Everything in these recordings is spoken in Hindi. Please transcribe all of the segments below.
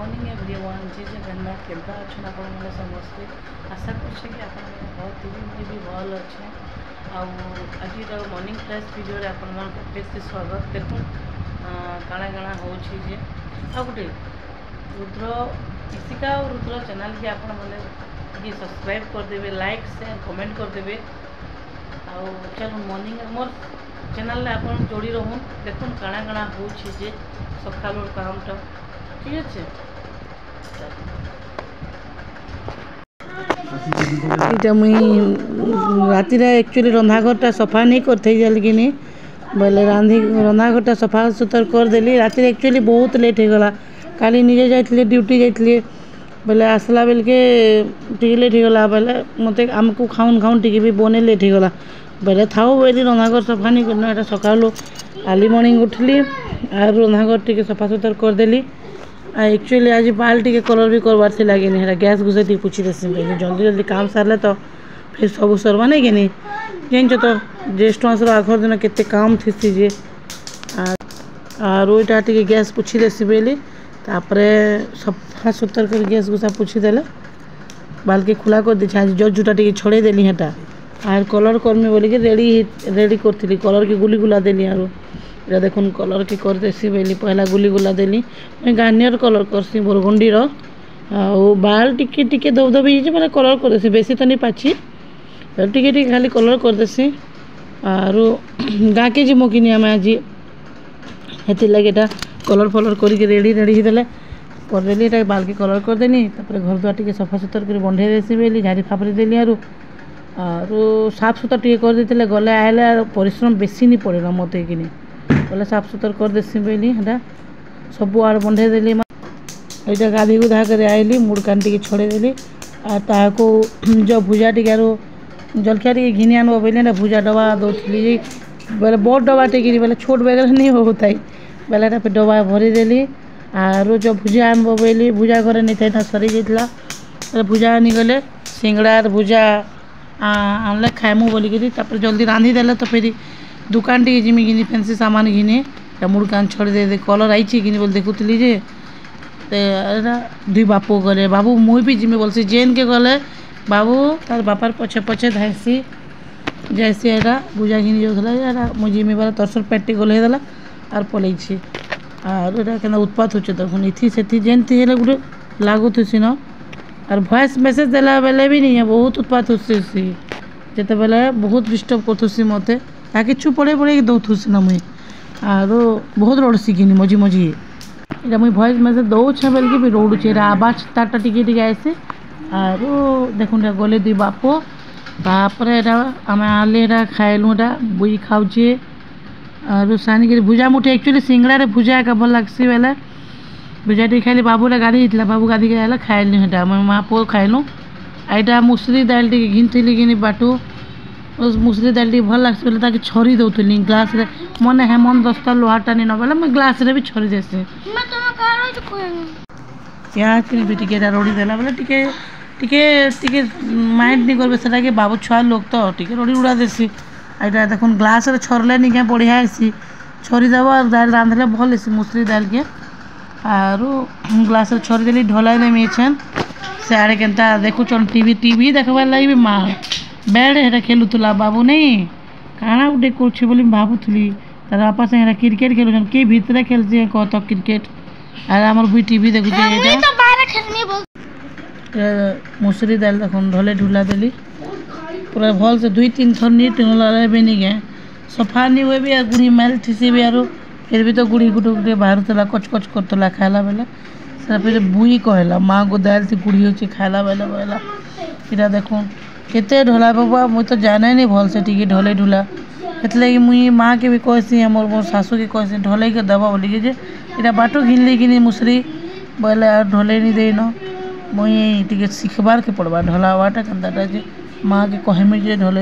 मॉर्निंग एवरीवन जी कहना केदा अच्छा आप समस्ते आशा कर भल थी मुझे भी भल अच्छे आज मॉर्निंग फ्रेश वीडियो फिर से स्वागत देखो काଣା काଣା हो गोटे रुद्र इसिका और रुद्र चैनल की आप सब्सक्राइब करदे लाइक शेयर कमेंट करदे चलो मॉर्निंग मोर चैनल आप जोड़ी रहूँ देखो काଣା काଣା हो सकाल कामटा ठीक अच्छे इटा मुई राति एक्चुअली रंधाघरटा सफा नहीं करते जल्दी बोले रंधाघरटा सफा सुतर करदेली राति एक्चुअली बहुत लेट हो गला काली निजे जाइए ड्यूटी जाइए बोले आसला बेल के टी लेट हो गला बोले मत आमको खाऊन खाऊन टी भी बने लेट हो गला बोले थाओ बोली रंधाघर सफा नहीं करना सका आर्ली मॉर्निंग उठली और रंधाघर टी सफा सुतर करदेली एक्चुअली आज बाल टी कलर भी करवार थी लगे नहीं गैस घुसे टी पूछी देसी पहले जल्दी जल्दी काम सारे तो फिर सब सरवा नहीं कि जान तो ज्येष्ठ मास आखर दिन केते काम थी जे और वहीटा टी गैस पूछी देसी पहले तापरे सफा सुतर कर गैस घुसा पूछी देले बाल के खुला कर दी आज जज जूटा टी छड़े देली हेटा आर कलर करमी बोलिक रेडी करी कलर के गुली गुला देली आरो इटा देखुन कलर के कर देसी बेली पहला गुली गुला देली मैं गार्नियर कलर करसी बुरगुंडीर बाल टिके टिके दबदबी मैंने कलर कर देसी बेसी तो नहीं पाची टिके टिके खाली कलर कर देसी और गाँ के जी मकिनी आम आज हेती लगे कलर फलर करके रेडी रेडी देले करदेली एटा बाल के कलर करदेली तापर घर द्वार टी सफा सुतर कर बंधे देसी बेली झाड़ी फापरी देली आरो साफ सुतर टी कर देते गले आए परिश्रम बेसी नहीं पड़ेगा मत कि बोले साफ सुतर कर देसी बेली है सब आर बंधे देली यहाँ गाधी गुधा कर आइली मुड़ कान टी छड़े देली और ताको जो भुजा टी जलखिया टी घिनी आनब बोले भुजा डबा दौली बोले बड़ डबा टी बोले छोट बैग नहीं होता बोले फिर डबा भरी देली और जो भुजा आनब बोली भुजा घर नहीं था सरी जाता भुजा आनीगले सिंगड़ा भुजा आनले खाएमु बोलिक जल्दी रांधि देले तो फिर दुकान टी जिमी घिनी फैंसी सामान घिनी मुड़ कान छड़ दे कलर आई कि बोल देखुली जे दुई बापू गले बाबू मुई भी जिमी बोलसी जेन के गले बाबू तार बापार पछे पछे धाइसी जैसे एरा बुझा घिनी जाऊला मुझे जिमी वाला तरसर पेटी गले देला और पलैी और एटा के उत्पात होचे देखुन इथी से जेन थी गोटे लागुसी न और वॉइस मेसेज देला बेले भी नहीं है बहुत उत्पात होसी जिते बेले बहुत डिस्टर्ब करथुसी मते ताकि छु पड़े पड़े दौथुसी ना मुई और बहुत रड़सी कि मझी मझी इटा मुई वॉइस मेसेज दौछे बेल के भी रौड़ुचे आवाज तारटा टिके टिके आसे और देखुन गले दुई बाप तापर आम आले खाएलु बुई खाऊे और सानी भुजा मुठे एक्चुअली सिंगड़ा भुजा एक भल लगसी बेले भुजा टी खाली बाबूला गाधी जाता बाबू गाधी के आए खाएलु हेटा माँ पुओ खाएलु आईटा मुसरी दाल टी घिनी घिनी बाटू उस मुसरी दाल टी भल लगसी बोले ताकि छरी दौली ग्लास रे मन हेमन दस्ता लोहा टानी न बोले मैं ग्लास रे भी छरी देसी क्या टी रोड़ी देला बोले टिके टिके टिके माइंड नहीं करबे सेटा के बाबू छुआ लोग तो टिके रोड़ी उड़ा देसी आईटा देखुन ग्लास रे छरले नहीं क्या बढ़िया हेसी छरी देव दाल रांधले भल हेसी मुसरी दाल के और ग्लास छरी देली ढलाई देमी छन सियाड़े केनता देखुन टीवी टीवी देखबार लगी भी माँ बैड हेटा खेलुला बाबू नहीं काଣା गोटे कर बोली भावुली तार बापा से क्रिकेट खेलुन किए भितर खेलती कह तो क्रिकेट और आम भी टीवी देखुचे मुसरी दाल देख ढले ढुला देली पूरा भल से 2-3 थर नी टिनला भी नहीं गए सफा नहीं हुए भी गुड़ी मेल थी भी और फिर भी तो गुड़ी गुटे गुटे बाहर कच कच करता खाला बेले से फिर बुई कहला माँ को दाल थी गुड़ी हो खाला बेले कहला इटा देखो केते ढला बाबा मुई तो जाने नहीं भल से टी ढले ढुला एतलगे मुई माँ के भी कहसी मोर मोर सासू के कहसी ढले के दबा बोलिके जे इटा बाटो घिनली कि मुसरी बोले और ढले नहीं देन मुई टी शिखबार के पड़वा ढलावाटा केनता जे माँ के कहमी जे ढले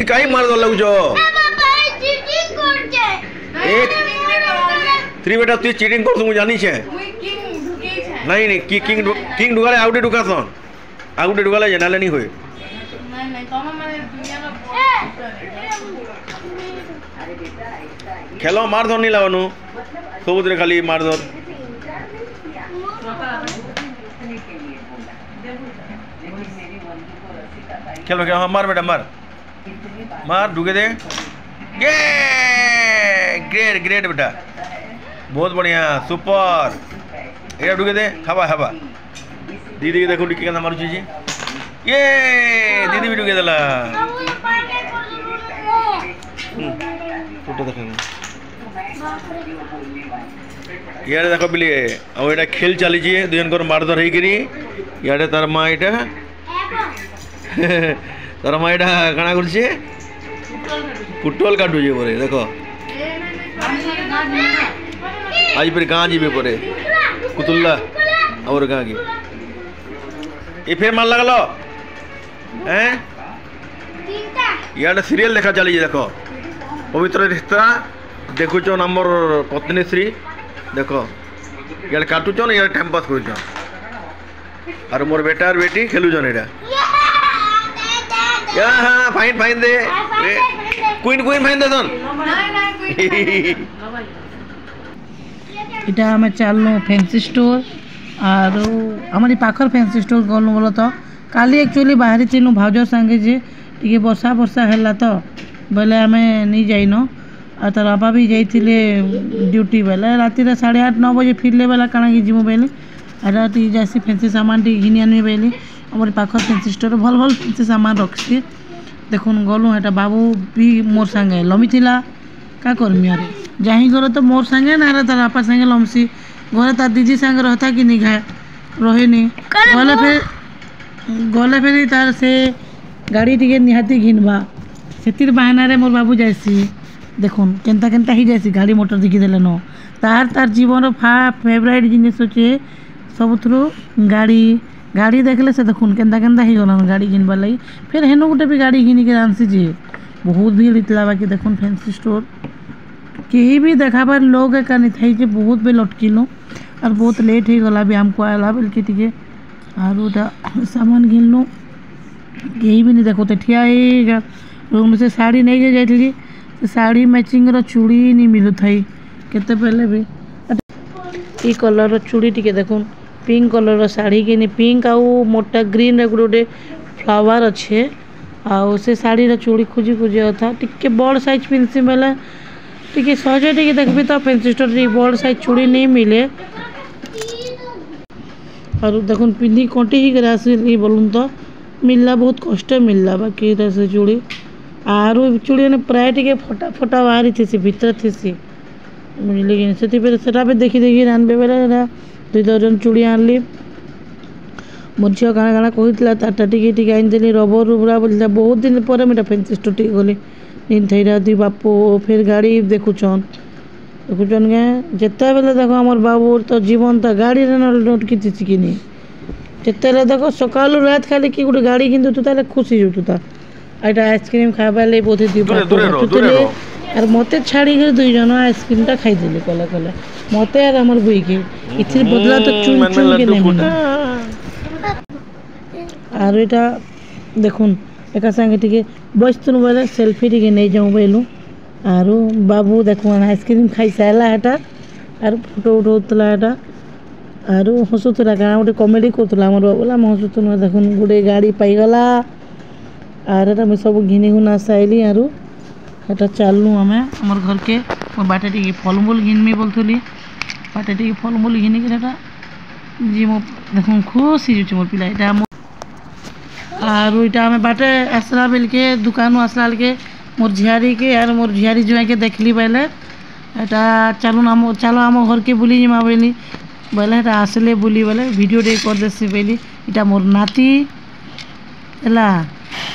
काई मार दो लगो थ्री बेटा चीटिंग कर जानी छे नहीं नहीं किंग ढुकाले आउटे ढुकासन आगुटे ढुकाला जे नाले नहीं होए खेलो मारधर नहीं लावनु सबुतरे खाली मारधर खेलो क्या मार बेटा मार मार ढुके दे ये ग्रेट ग्रेट बेटा बहुत बढ़िया सुपर ये ढुके दे हवा हवा दीदी के देखो डिक्की का मारुची जी ये दीदी भी ढुके देला फोटो देखो यार देखो बिली अब एटा खेल चली दुई जन मारधर होकरी इे तार माँ यहाँ तार माँ यहाँ काଣା कर पुटल काटुचे पर देख आज फिर गाँ जी पर कुतुल्ला और गाँ की ये फिर मार लगल हैं इे सीरियल देखा चली देख पवित्र रिश्ता देखुचन आमर पत्नी श्री देख इे काटुचन इे टाइम पास कर और मोर बेटा और बेटी खेलुचन यहाँ हाँ फाइन फाइन दे क्वीन क्वीन फाइन दे सन इटा आम चलनु फैंसी स्टोर और आमरी पाखर फैंसी स्टोर गलु बोल तो काली एक्चुअली बाहरी थिलु भाउजर संगे जे टिके वर्षा वर्षा है तो बोले आम नहीं जाइन और तार बापा भी जाइए ड्यूटी बेले राति 8:30-9 बजे फिरले बेला काଣା कि जीमु बेले आर टी जासी फैंसी सामान टी घिनी आनी बेले आमर पाखर फैंसी स्टोर भल भल फैंसी सामान रखी देखुन गलु हेटा बाबू भी मोर संगे लमी थिला का करमी अरे जाही घर तो मोर संगे ना तार बापा संगे लमसी घर तार दीदी संगे रहता कि नहीं घाए रहे नहीं गले फिर तार से गाड़ी टी निहाती घिनवा से बाहाना रे मोर बाबू जासी देखुन केनता केनता ही जासी गाड़ी मोटर देखीदेले न तार तार जीवन फेवरेट जिनिस होचे सब थ्रू गाड़ी गाड़ी देखले से देखुन केनता केनता ही गलन गाड़ी घिनबार लगी फिर हेनो गोटे भी गाड़ी घिनी के आनसी जे बहुत भीड़ इतला बाकी देखुन फैंसी स्टोर कहीं भी देखाबार लोग एका नहीं थी जे बहुत बेल अटकिलु और बहुत लेट हो गला भी हमको आला बेल के टिके और सामान घिनलु कहीं भी नहीं देखो तो ठिया रूम से साड़ी नहीं जाइली साड़ी मैचिंग रो चूड़ी नहीं मिलू थी केते पहले भी ई कलर चूड़ी टिके देखुन पिंक कलर साड़ी के पिंक आउ मोटा ग्रीन रे गोटे फ्लावर अच्छे आउ से साड़ी चूड़ी खोजी खोजी था टिके बड़ साइज पिंसी बेले टिके सहजे टिके देखबी तो फैंसी स्टोर बड़ साइज चूड़ी नहीं मिले और देखुन पिंधि कंटी ही कर आसली बोलूँ तो मिलला बहुत कष्ट मिलला बाकी से चूड़ी आर चूड़ी ने प्राय टिके फटा फटा बाहरी थी भीतर थी बुझे कि से देखी देखी रानबे बेले 2 दर्जन चूड़ी आनली मोर झील काଣା काଣା कहला तारटा टिके टिके आनीदेली रबर रुबरा बोलता बहुत दिन पर मुझे फैंसी स्टोर टिके गली नींद थईरा दी बापू फिर गाड़ी देखुचन गे जिते बेले देख आमर बाबू तो जीवन तो गाड़ी नटकी थी कि नहीं जिते देख सका रात खाली कि गोटे गाड़ी किंतु तू ताले खुशी जुटू ता एटा आइसक्रीम खाइबा ले बोधे दी और मत छाड़ी 2 जन आइसक्रीम टा खाईदेली कले कले मत यार आमर बुई के इथिर बदला तो चुन चुन के नहीं और यहाँ देखुन एक संगे टिके बसतुन बोले सेल्फी टिके नहीं जाऊँ बोलूँ और बाबू देखो आइसक्रीम खाई सारा है और फोटो उठाऊला है और हसुला क्या गोटे कमेडी करूला आम बाबू आम हसुन देखुन गोटे गाड़ी पाईगला और ये मुझे सब घिनी घुना साइली और ये चलू आम आम घर के बाटे टी फलमूल घिनमी बोलूली बाटे टी फलमूल घिनिक जी मो देख खुश हो मोर पिला यहाँ और इटा आम बाटे आसला बेल के दुकान आसला के मोर झियारी के यार मोर झियारी जुआ के देखली पहले यहाँ चलो आम घर के बुली जिमा बोली बोले आसले बुली बोले वीडियो टे कर देसी बोली इटा मोर नाती है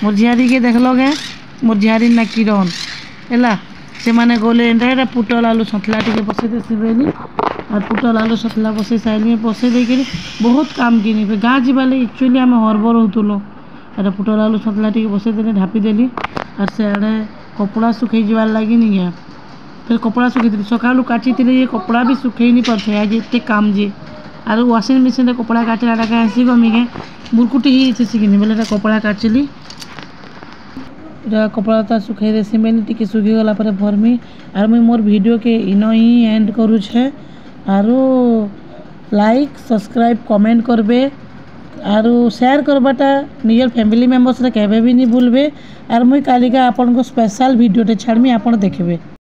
मोर झियारी के देखल गे मोर झियारी ना किरण है से मैंने गले पुटल आलू सतला टे बसई देसी बोली और पुटल आलू सतला बसई साइड में बसई देकर बहुत काम किनी गाँ जावाले एक्चुअली आम हरबर होतुलु अरे पुटल आलू सतला टे बसईदेली ढापीदेली और से आड़े कपड़ा सुखई जबार लगे नहीं गया फिर कपड़ा सुखी सका काटी ये कपड़ा भी सुखई नहीं पारे आज एत काम जे और वाशिंग मशीन कपड़ा काटे आसी गमी के बुरकुटी ही शिखिनी बोले कपड़ा काटली कपड़ा तो सुखाई देसी बेले टी सुखी गला भरमी आर मुई मोर वीडियो के इन ही एंड करुछे आरो लाइक सब्सक्राइब कमेंट करबे आरो शेयर करबाटा निजर फैमिली मेंबर्स रे केबे भी नहीं भूलबे आर मुई कालिका आपन को स्पेशल वीडियो टे छाड़मी आपन देखबे।